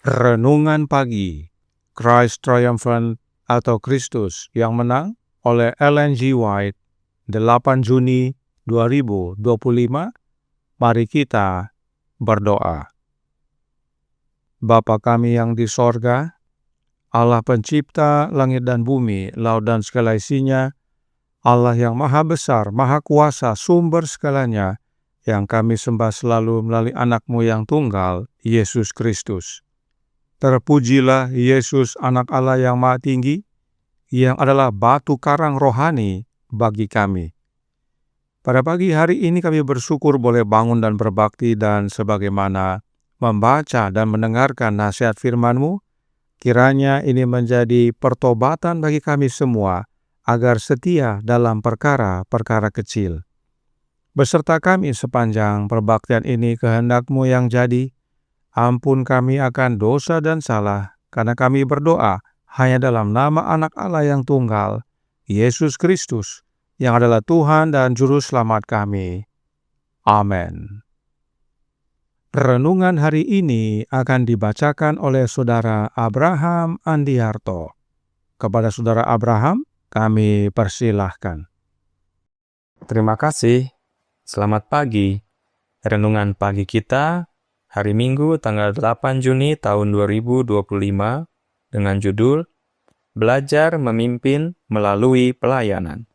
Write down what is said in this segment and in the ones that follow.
Renungan Pagi, Christ Triumphant atau Kristus yang Menang oleh Ellen G. White, 8 Juni 2025. Mari kita berdoa. Bapa kami yang di sorga, Allah pencipta langit dan bumi, laut dan segala isinya, Allah yang maha besar, maha kuasa, sumber segalanya, yang kami sembah selalu melalui anak-Mu yang tunggal, Yesus Kristus. Terpujilah Yesus, anak Allah yang maha tinggi, yang adalah batu karang rohani bagi kami. Pada pagi hari ini kami bersyukur boleh bangun dan berbakti, dan sebagaimana membaca dan mendengarkan nasihat firman-Mu, kiranya ini menjadi pertobatan bagi kami semua, agar setia dalam perkara-perkara kecil. Beserta kami sepanjang perbaktian ini, kehendak-Mu yang jadi. Ampun kami akan dosa dan salah, karena kami berdoa hanya dalam nama Anak Allah yang tunggal, Yesus Kristus, yang adalah Tuhan dan Juru Selamat kami. Amin. Renungan hari ini akan dibacakan oleh Saudara Abraham Andiarto. Kepada Saudara Abraham, kami persilahkan. Terima kasih. Selamat pagi. Renungan pagi kita hari Minggu tanggal 8 Juni tahun 2025 dengan judul Belajar Memimpin Melalui Pelayanan.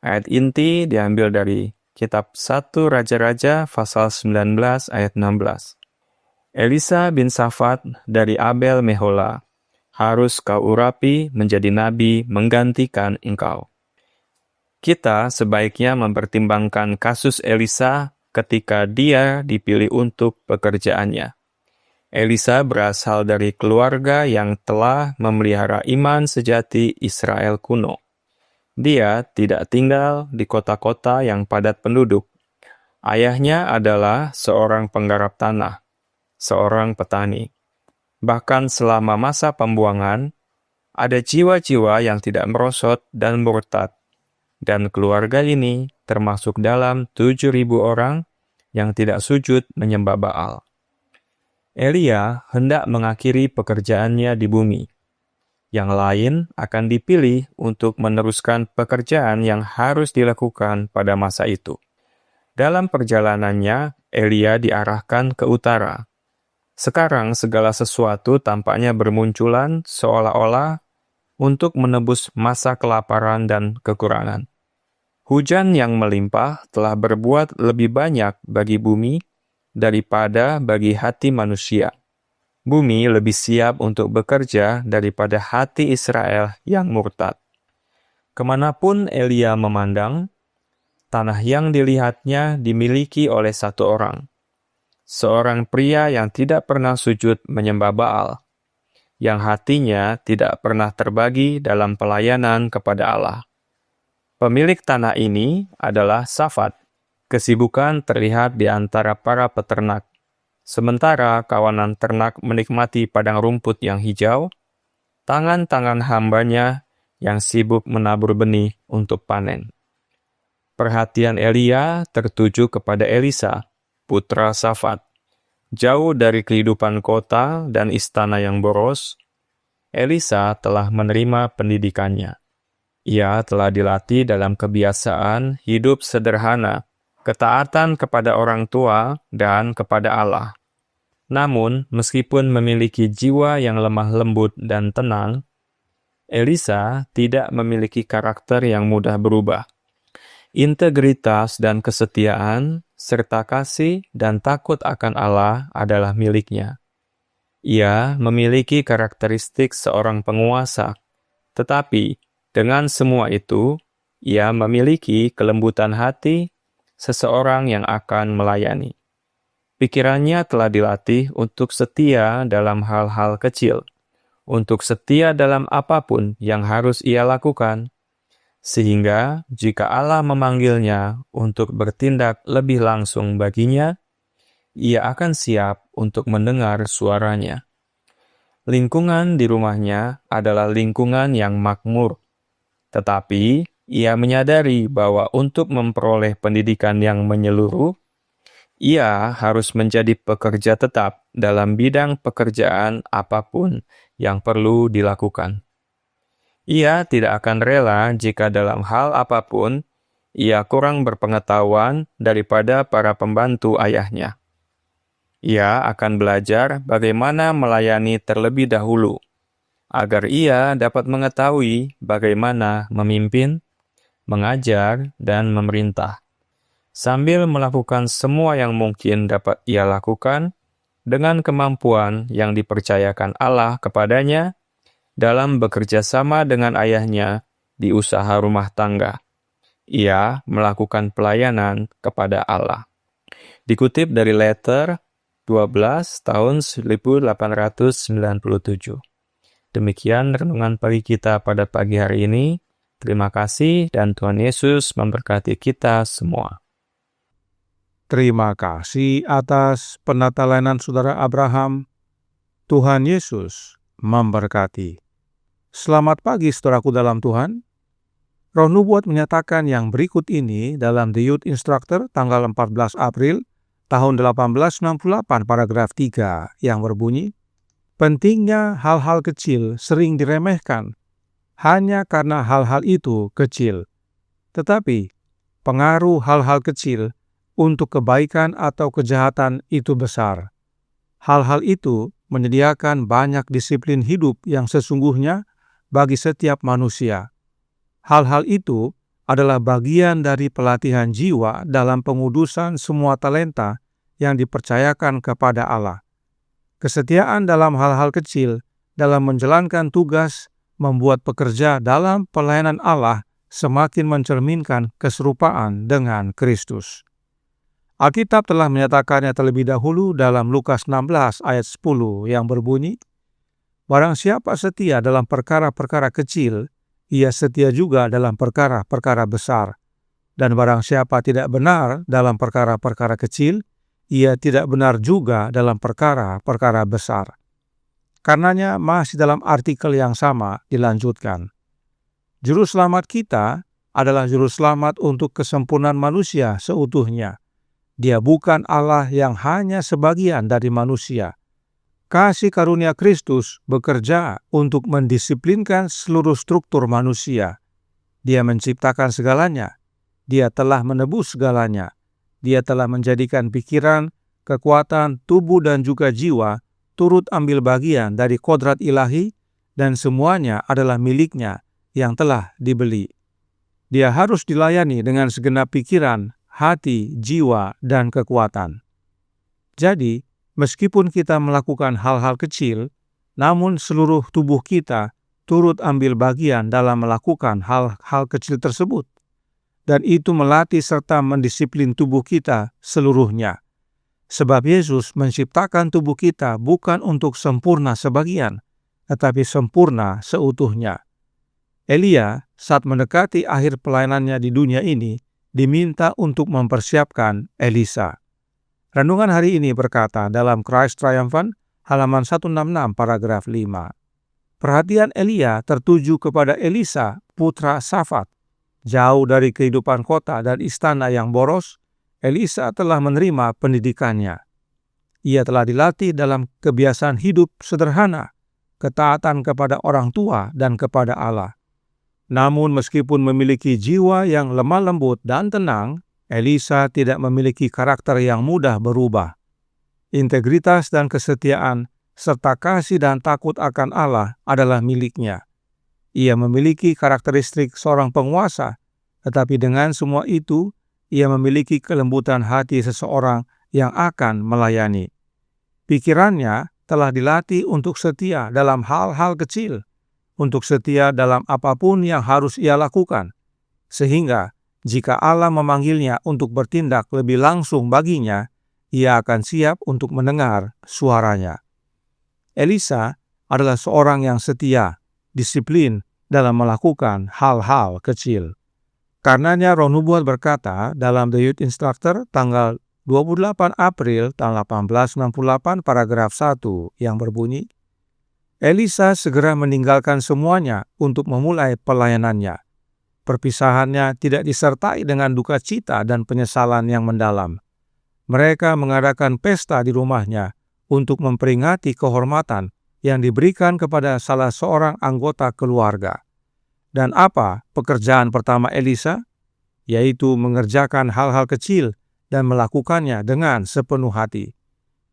Ayat inti diambil dari kitab 1 Raja-Raja pasal 19 ayat 16. Elisa bin Safat dari Abel Mehola, harus kau urapi menjadi nabi menggantikan engkau. Kita sebaiknya mempertimbangkan kasus Elisa ketika dia dipilih untuk pekerjaannya. Elisa berasal dari keluarga yang telah memelihara iman sejati Israel kuno. Dia tidak tinggal di kota-kota yang padat penduduk. Ayahnya adalah seorang penggarap tanah, seorang petani. Bahkan selama masa pembuangan, ada jiwa-jiwa yang tidak merosot dan murtad. Dan keluarga ini termasuk dalam 7.000 orang yang tidak sujud menyembah Baal. Elia hendak mengakhiri pekerjaannya di bumi. Yang lain akan dipilih untuk meneruskan pekerjaan yang harus dilakukan pada masa itu. Dalam perjalanannya, Elia diarahkan ke utara. Sekarang segala sesuatu tampaknya bermunculan seolah-olah untuk menebus masa kelaparan dan kekurangan. Hujan yang melimpah telah berbuat lebih banyak bagi bumi daripada bagi hati manusia. Bumi lebih siap untuk bekerja daripada hati Israel yang murtad. Kemanapun Elia memandang, tanah yang dilihatnya dimiliki oleh satu orang. Seorang pria yang tidak pernah sujud menyembah Baal, yang hatinya tidak pernah terbagi dalam pelayanan kepada Allah. Pemilik tanah ini adalah Safat. Kesibukan terlihat di antara para peternak. Sementara kawanan ternak menikmati padang rumput yang hijau, tangan-tangan hambanya yang sibuk menabur benih untuk panen. Perhatian Elia tertuju kepada Elisa, putra Safat. Jauh dari kehidupan kota dan istana yang boros, Elisa telah menerima pendidikannya. Ia telah dilatih dalam kebiasaan hidup sederhana, ketaatan kepada orang tua dan kepada Allah. Namun, meskipun memiliki jiwa yang lemah lembut dan tenang, Elisa tidak memiliki karakter yang mudah berubah. Integritas dan kesetiaan, serta kasih dan takut akan Allah adalah miliknya. Ia memiliki karakteristik seorang penguasa, tetapi dengan semua itu, ia memiliki kelembutan hati seseorang yang akan melayani. Pikirannya telah dilatih untuk setia dalam hal-hal kecil, untuk setia dalam apapun yang harus ia lakukan, sehingga jika Allah memanggilnya untuk bertindak lebih langsung baginya, ia akan siap untuk mendengar suaranya. Lingkungan di rumahnya adalah lingkungan yang makmur, tetapi ia menyadari bahwa untuk memperoleh pendidikan yang menyeluruh, Ia harus menjadi pekerja tetap dalam bidang pekerjaan apapun yang perlu dilakukan. Ia tidak akan rela jika dalam hal apapun ia kurang berpengetahuan daripada para pembantu ayahnya. Ia akan belajar bagaimana melayani terlebih dahulu, agar ia dapat mengetahui bagaimana memimpin, mengajar, dan memerintah, sambil melakukan semua yang mungkin dapat ia lakukan dengan kemampuan yang dipercayakan Allah kepadanya dalam bekerja sama dengan ayahnya di usaha rumah tangga. Ia melakukan pelayanan kepada Allah. Dikutip dari Letter 12 tahun 1897. Demikian renungan pagi kita pada pagi hari ini. Terima kasih dan Tuhan Yesus memberkati kita semua. Terima kasih atas penata-layanan Saudara Abraham. Tuhan Yesus memberkati. Selamat pagi saudaraku dalam Tuhan. Roh Nubuat menyatakan yang berikut ini dalam The Youth Instructor tanggal 14 April tahun 1868 paragraf 3 yang berbunyi, pentingnya hal-hal kecil sering diremehkan hanya karena hal-hal itu kecil. Tetapi pengaruh hal-hal kecil untuk kebaikan atau kejahatan itu besar. Hal-hal itu menyediakan banyak disiplin hidup yang sesungguhnya bagi setiap manusia. Hal-hal itu adalah bagian dari pelatihan jiwa dalam pengudusan semua talenta yang dipercayakan kepada Allah. Kesetiaan dalam hal-hal kecil dalam menjalankan tugas membuat pekerja dalam pelayanan Allah semakin mencerminkan keserupaan dengan Kristus. Alkitab telah menyatakannya terlebih dahulu dalam Lukas 16 ayat 10 yang berbunyi, barang siapa setia dalam perkara-perkara kecil, ia setia juga dalam perkara-perkara besar. Dan barang siapa tidak benar dalam perkara-perkara kecil, ia tidak benar juga dalam perkara-perkara besar. Karenanya masih dalam artikel yang sama dilanjutkan. Juru selamat kita adalah juru selamat untuk kesempurnaan manusia seutuhnya. Dia bukan Allah yang hanya sebagian dari manusia. Kasih karunia Kristus bekerja untuk mendisiplinkan seluruh struktur manusia. Dia menciptakan segalanya. Dia telah menebus segalanya. Dia telah menjadikan pikiran, kekuatan, tubuh dan juga jiwa turut ambil bagian dari kodrat ilahi dan semuanya adalah miliknya yang telah dibeli. Dia harus dilayani dengan segenap pikiran, hati, jiwa, dan kekuatan. Jadi, meskipun kita melakukan hal-hal kecil, namun seluruh tubuh kita turut ambil bagian dalam melakukan hal-hal kecil tersebut. Dan itu melatih serta mendisiplin tubuh kita seluruhnya. Sebab Yesus menciptakan tubuh kita bukan untuk sempurna sebagian, tetapi sempurna seutuhnya. Elia saat mendekati akhir pelayanannya di dunia ini, diminta untuk mempersiapkan Elisa. Renungan hari ini berkata dalam Christ Triumphant, halaman 166 paragraf 5. Perhatian Elia tertuju kepada Elisa, putra Safat. Jauh dari kehidupan kota dan istana yang boros, Elisa telah menerima pendidikannya. Ia telah dilatih dalam kebiasaan hidup sederhana, ketaatan kepada orang tua dan kepada Allah. Namun meskipun memiliki jiwa yang lemah lembut dan tenang, Elisa tidak memiliki karakter yang mudah berubah. Integritas dan kesetiaan, serta kasih dan takut akan Allah adalah miliknya. Ia memiliki karakteristik seorang penguasa, tetapi dengan semua itu, ia memiliki kelembutan hati seseorang yang akan melayani. Pikirannya telah dilatih untuk setia dalam hal-hal kecil, untuk setia dalam apapun yang harus ia lakukan, sehingga jika Allah memanggilnya untuk bertindak lebih langsung baginya, ia akan siap untuk mendengar suaranya. Elisa adalah seorang yang setia, disiplin dalam melakukan hal-hal kecil. Karenanya Roh Nubuat berkata dalam The Youth Instructor tanggal 28 April tahun 1868 paragraf 1 yang berbunyi, Elisa segera meninggalkan semuanya untuk memulai pelayanannya. Perpisahannya tidak disertai dengan duka cita dan penyesalan yang mendalam. Mereka mengadakan pesta di rumahnya untuk memperingati kehormatan yang diberikan kepada salah seorang anggota keluarga. Dan apa pekerjaan pertama Elisa? Yaitu mengerjakan hal-hal kecil dan melakukannya dengan sepenuh hati.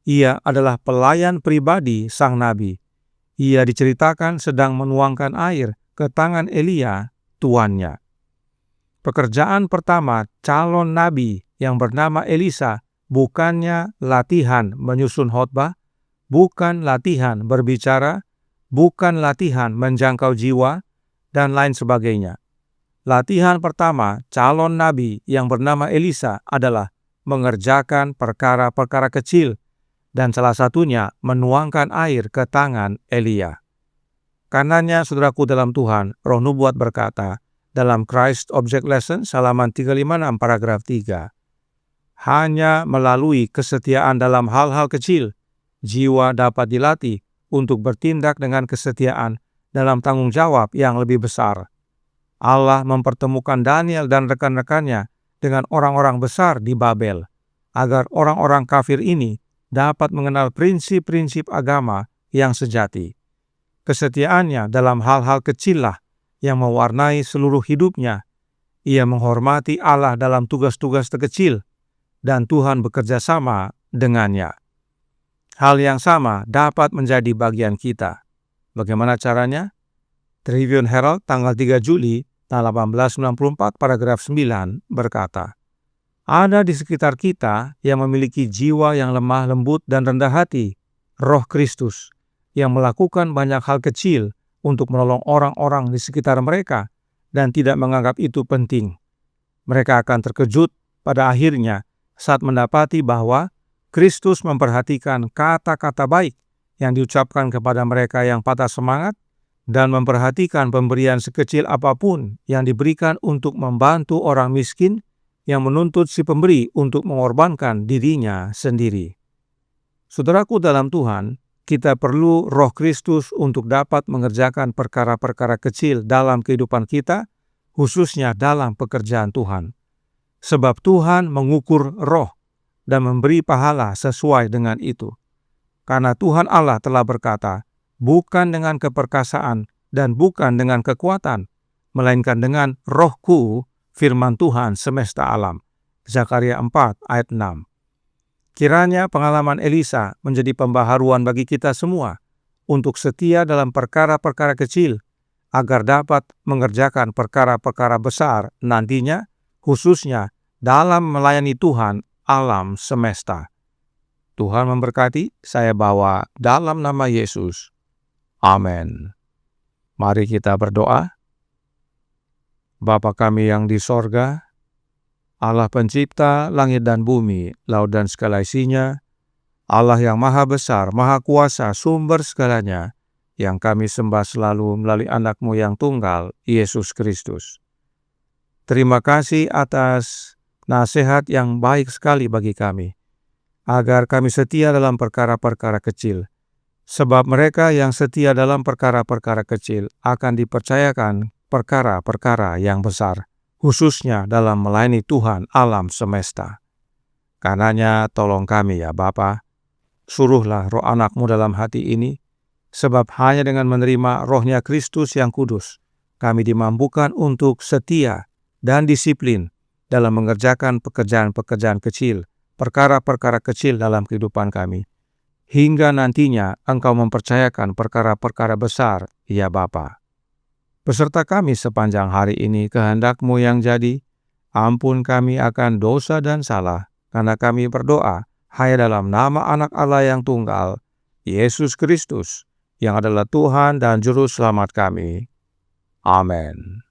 Ia adalah pelayan pribadi sang nabi. Ia diceritakan sedang menuangkan air ke tangan Elia, tuannya. Pekerjaan pertama calon nabi yang bernama Elisa bukannya latihan menyusun khotbah, bukan latihan berbicara, bukan latihan menjangkau jiwa, dan lain sebagainya. Latihan pertama calon nabi yang bernama Elisa adalah mengerjakan perkara-perkara kecil, dan salah satunya menuangkan air ke tangan Elia. Karenanya, saudaraku dalam Tuhan, Roh Nubuat berkata dalam Christ Object Lesson halaman 356 paragraf 3, hanya melalui kesetiaan dalam hal-hal kecil, jiwa dapat dilatih untuk bertindak dengan kesetiaan dalam tanggung jawab yang lebih besar. Allah mempertemukan Daniel dan rekan-rekannya dengan orang-orang besar di Babel, agar orang-orang kafir ini dapat mengenal prinsip-prinsip agama yang sejati. Kesetiaannya dalam hal-hal kecillah yang mewarnai seluruh hidupnya. Ia menghormati Allah dalam tugas-tugas terkecil, dan Tuhan bekerja sama dengannya. Hal yang sama dapat menjadi bagian kita. Bagaimana caranya? Tribune Herald tanggal 3 Juli 1894 paragraf 9 berkata, ada di sekitar kita yang memiliki jiwa yang lemah lembut dan rendah hati, Roh Kristus, yang melakukan banyak hal kecil untuk menolong orang-orang di sekitar mereka dan tidak menganggap itu penting. Mereka akan terkejut pada akhirnya saat mendapati bahwa Kristus memperhatikan kata-kata baik yang diucapkan kepada mereka yang patah semangat dan memperhatikan pemberian sekecil apapun yang diberikan untuk membantu orang miskin yang menuntut si pemberi untuk mengorbankan dirinya sendiri. Saudaraku dalam Tuhan, kita perlu Roh Kristus untuk dapat mengerjakan perkara-perkara kecil dalam kehidupan kita, khususnya dalam pekerjaan Tuhan. Sebab Tuhan mengukur roh dan memberi pahala sesuai dengan itu. Karena Tuhan Allah telah berkata, bukan dengan keperkasaan dan bukan dengan kekuatan, melainkan dengan Roh-Ku, firman Tuhan semesta alam. Zakaria 4 ayat 6. Kiranya pengalaman Elisa menjadi pembaharuan bagi kita semua untuk setia dalam perkara-perkara kecil agar dapat mengerjakan perkara-perkara besar nantinya, khususnya dalam melayani Tuhan alam semesta. Tuhan memberkati, saya bawa dalam nama Yesus. Amin. Mari kita berdoa. Bapa kami yang di sorga, Allah pencipta langit dan bumi, laut dan segala isinya, Allah yang maha besar, maha kuasa, sumber segalanya, yang kami sembah selalu melalui anak-Mu yang tunggal, Yesus Kristus. Terima kasih atas nasihat yang baik sekali bagi kami, agar kami setia dalam perkara-perkara kecil, sebab mereka yang setia dalam perkara-perkara kecil akan dipercayakan perkara-perkara yang besar, khususnya dalam melayani Tuhan alam semesta. Karenanya tolong kami ya Bapa, suruhlah roh anak-Mu dalam hati ini, sebab hanya dengan menerima rohnya Kristus yang kudus, kami dimampukan untuk setia dan disiplin dalam mengerjakan pekerjaan-pekerjaan kecil, perkara-perkara kecil dalam kehidupan kami, hingga nantinya Engkau mempercayakan perkara-perkara besar, ya Bapa. Beserta kami sepanjang hari ini kehendak-Mu yang jadi, ampun kami akan dosa dan salah, karena kami berdoa hanya dalam nama Anak Allah yang tunggal, Yesus Kristus, yang adalah Tuhan dan Juru Selamat kami. Amin.